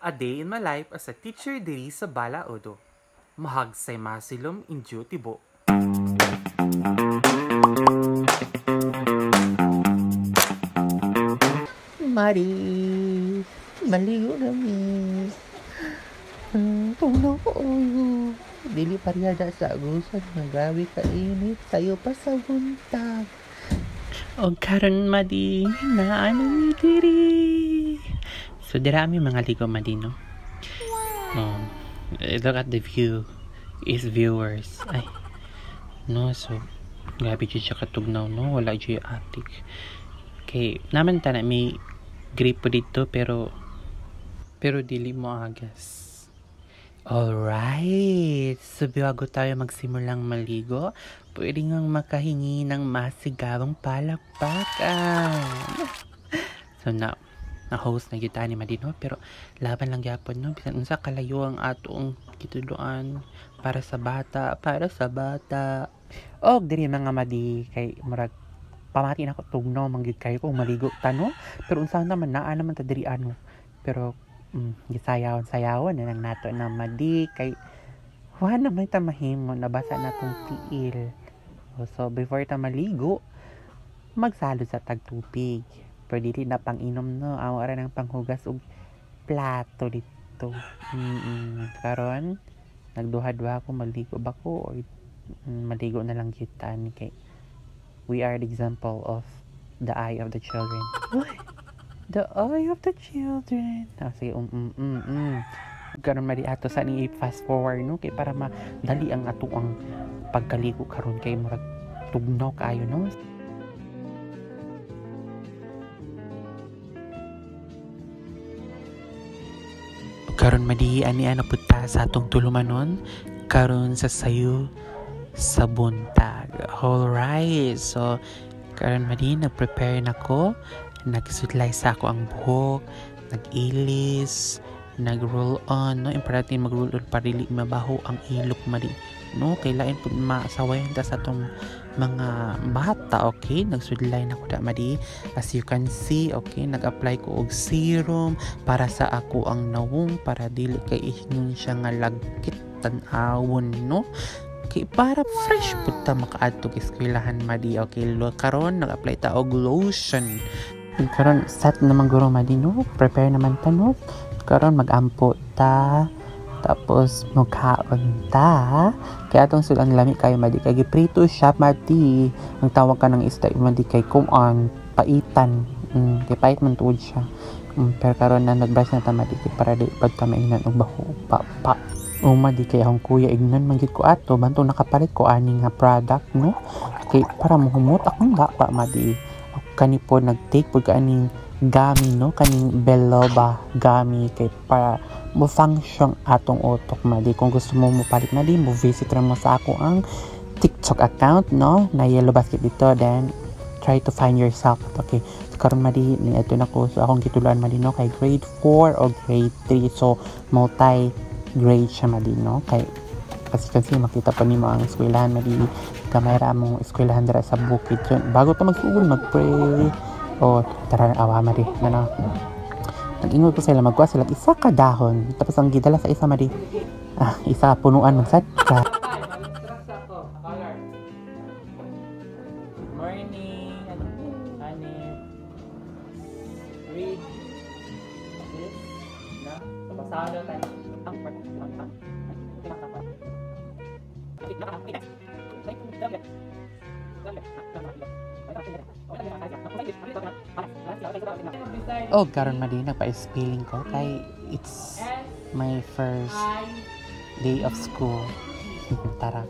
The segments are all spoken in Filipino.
A day in my life as a teacher diri sa Balaodo. Mahagsay masilom injo tibo. Mari, maligo na mi. Puno ko oyo. Dili pariyada sa agusan nga grabe ka init sayo pa sa buntag. O karon madi na ano mi diri. So dira mi mga ligo madi no. Look at the view. Is viewers. Ay. No, so grabe jud siya katugnaw no, wala jud atik. Okay, naman ta na may gripo dito pero dili mo agas. Alright, so bago tayo magsimulang maligo, pwede ngang makahingi ng masigabong palakpakan. So na-host na kita ni Madino, pero laban lang gyapon no, bisan unsa kalayo ang atong gitudloan para sa bata. Og diri mga madi kay murag pamati na ko tugnaw manggid kayo kung maligo tano, pero unsa naman naa naman ta diri ano. Pero gisayawan na lang nato na madi kay wala naman ta mahimo nabasa na tong tiil. So before ta maligo magsalo sa tagtubig, pero dili na pang inom no, awara ng panghugas og plato dito. Karon nagduha-duha ako maligo ba ko or maligo na lang kita ni kay we are the example of the eye of the children. The eye of the children. Sige, karon madi ato sa ni fast forward no kay para madali ang ato ang pagkaligo karon kay murag tugnaw kaayo no. Karon madi ani ana punta sa atong tulumanon karon sa sayo sa buntag. Alright, so karon madi nag-prepare nako. Nagsudlay sa ako ang buhok, nag-ilis, nag-roll on, no? Importante mag-roll on para dili mabaho ang ilok madi, no? Kailangan po masawayan ta sa tong mga bata, okay? Nagsudlay na ko da madi. As you can see, okay? Nag-apply ko og serum para sa ako ang nawong para dili kay ihnon siya nga lagkit tan-awon, no? Okay, para fresh po ta makaadto sa eskwelahan madi, okay? Karon nag-apply ta og lotion. Karon set naman guro madi no, prepare naman ta no. Karon mag-ampo ta, tapos magkaon ta. Kaya atong sulang lami kayo madi kay giprito siya madi. Ang tawag ka ng isda madi kay kuan paitan. Kay pait man tuod siya. Pero karon na nagbrush na ta madi para di pag ta mainan og baho pa. Madi kay akong kuya ignan man gid ko ato banto nakapalit ko ani nga product no. Kay para mohumot akong bata madi. Kani po nag-take po kaning gami no, kaning Beloba gami kay para mo function atong utok madi. Kung gusto mo palit madi mo visit ra mo sa ako ang TikTok account no, na Yellow Basket dito, then try to find yourself. Okay, so karon madi ni ito na ko, so akong gituluan madi no kay grade 4 o grade 3, so multi grade siya madi no. Kay kasi makita pa nimo ang eskwelahan madi, kamay ra mong eskwelahan dira sa bukid. So, bago ta magsugod mag-pray o tara awa madi na nag-ingod ko sila magkuha sila isa ka dahon, tapos ang gidala sa isa madi isa punuan magsad ka. Morning ani read this na pasado tayo ang karon madi nagpa-spelling ko kay it's my first day of school. Tara.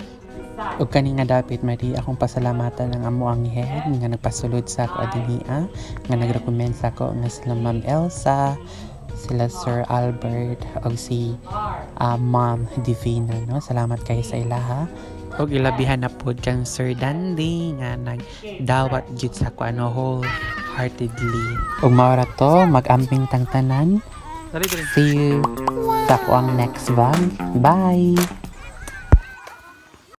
Og kani nga dapat madi akong pasalamatan ng amo ang head nga nagpasulod sa ako adiniya, nga nag-recommend sa ako nga sila Ma'am Elsa, sila Sir Albert og si Ma'am Divina no. Salamat kayo sa ilaha. Og ilabihan na po kang Sir Dandy nga nagdawat jud sa ko ano wholeheartedly. Og maura to mag-amping tang tanan. See you sa ko ang next vlog. Bye.